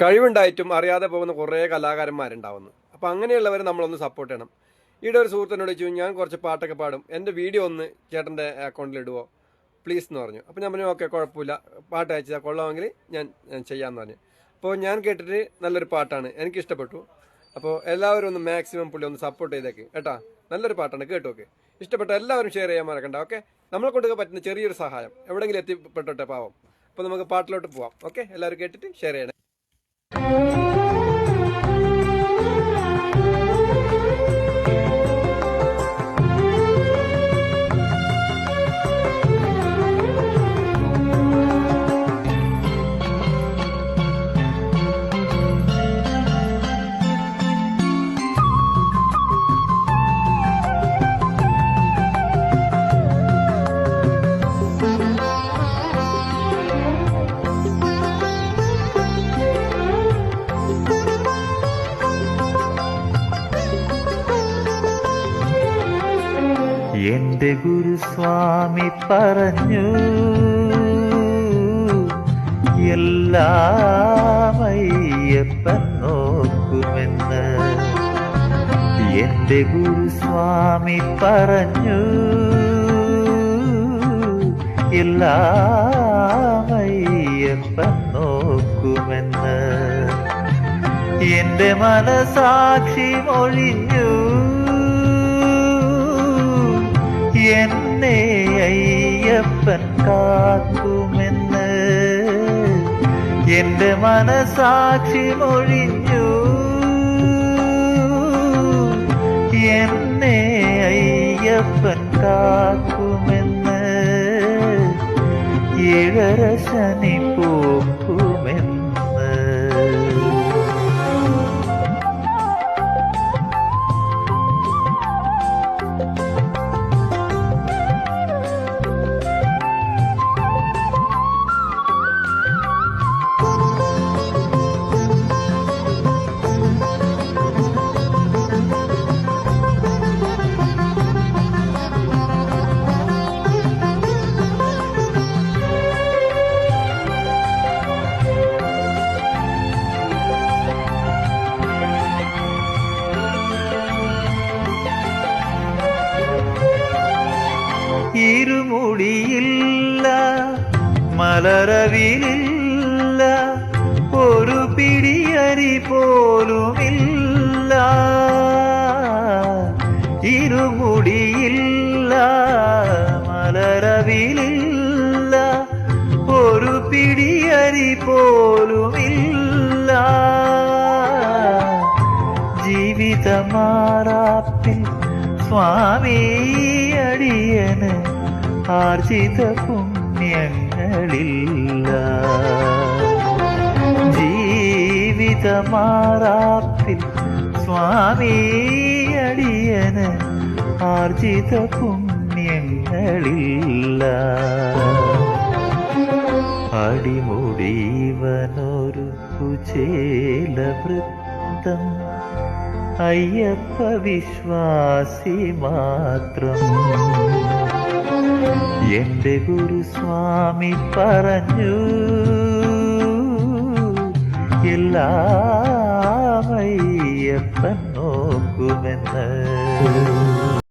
കഴിവുണ്ടായിട്ടും അറിയാതെ പോകുന്ന കുറേ കലാകാരന്മാരുണ്ടാവുന്നു. അപ്പോൾ അങ്ങനെയുള്ളവരെ നമ്മളൊന്ന് സപ്പോർട്ട് ചെയ്യണം. ഈടെ ഒരു സുഹൃത്തിനോട് ചോദിച്ചു, ഞാൻ കുറച്ച് പാട്ടൊക്കെ പാടും, എൻ്റെ വീഡിയോ ഒന്ന് ചേട്ടൻ്റെ അക്കൗണ്ടിൽ ഇടുവോ പ്ലീസ് എന്ന് പറഞ്ഞു. അപ്പോൾ ഞാൻ പറഞ്ഞു ഓക്കെ കുഴപ്പമില്ല, പാട്ട് അയച്ചാൽ കൊള്ളാമെങ്കിൽ ഞാൻ ചെയ്യാമെന്ന് പറഞ്ഞു. അപ്പോൾ ഞാൻ കേട്ടിട്ട് നല്ലൊരു പാട്ടാണ്, എനിക്കിഷ്ടപ്പെട്ടു. അപ്പോൾ എല്ലാവരും ഒന്ന് മാക്സിമം പുള്ളി ഒന്ന് സപ്പോർട്ട് ചെയ്തേക്ക് കേട്ടാ. നല്ലൊരു പാട്ടാണ്, കേട്ടു. ഓക്കെ, ഇഷ്ടപ്പെട്ട എല്ലാവരും ഷെയർ ചെയ്യാൻ മറക്കണ്ട. ഓക്കെ, നമ്മളെ കൊണ്ട് പറ്റുന്ന ചെറിയൊരു സഹായം എവിടെയെങ്കിലും എത്തിപ്പെട്ടോട്ടെ പാവം. അപ്പോൾ നമുക്ക് പാട്ടിലോട്ട് പോവാം. ഓക്കെ, എല്ലാവരും കേട്ടിട്ട് ഷെയർ ചെയ്യണേ. എന്റെ ഗുരുസ്വാമി പറഞ്ഞു, എല്ലാം അയ്യപ്പൻ നോക്കുമെന്ന്. എന്റെ ഗുരുസ്വാമി പറഞ്ഞു, എല്ലാം അയ്യപ്പൻ നോക്കുമെന്ന്. എന്റെ മനസാക്ഷി മൊഴിഞ്ഞു, എന്നെ അയ്യപ്പൻ കാക്കുമെന്ന്. എന്റെ മനസാക്ഷി മൊഴിഞ്ഞു, എന്നെ അയ്യപ്പൻ കാക്കുമെന്ന്. 7:30 ശനി പോക്കുമെന്ന്. ഇരുമുടിയില്ല, മലരവിലില്ല, ഒരു പിടിയരി പോലുമില്ല. ഇരുമുടിയില്ല, മലരവിലില്ല, ഒരു പിടിയരി പോലുമില്ല. ജീവിതമാറാപ്പിൽ സ്വാമി അടിയന് ആർജിത പുണ്യങ്ങളില്ല. ജീവിതമാറാപ്പിൽ സ്വാമി അടിയന് ആർജിത പുണ്യങ്ങളില്ല. അടിമുടിവനൊരു കുചേലവൃത്തം, അയ്യപ്പ വിശ്വാസി മാത്രം. എന്റെ ഗുരുസ്വാമി പറഞ്ഞു, എല്ലാം അയ്യപ്പൻ നോക്കുമെന്ന്.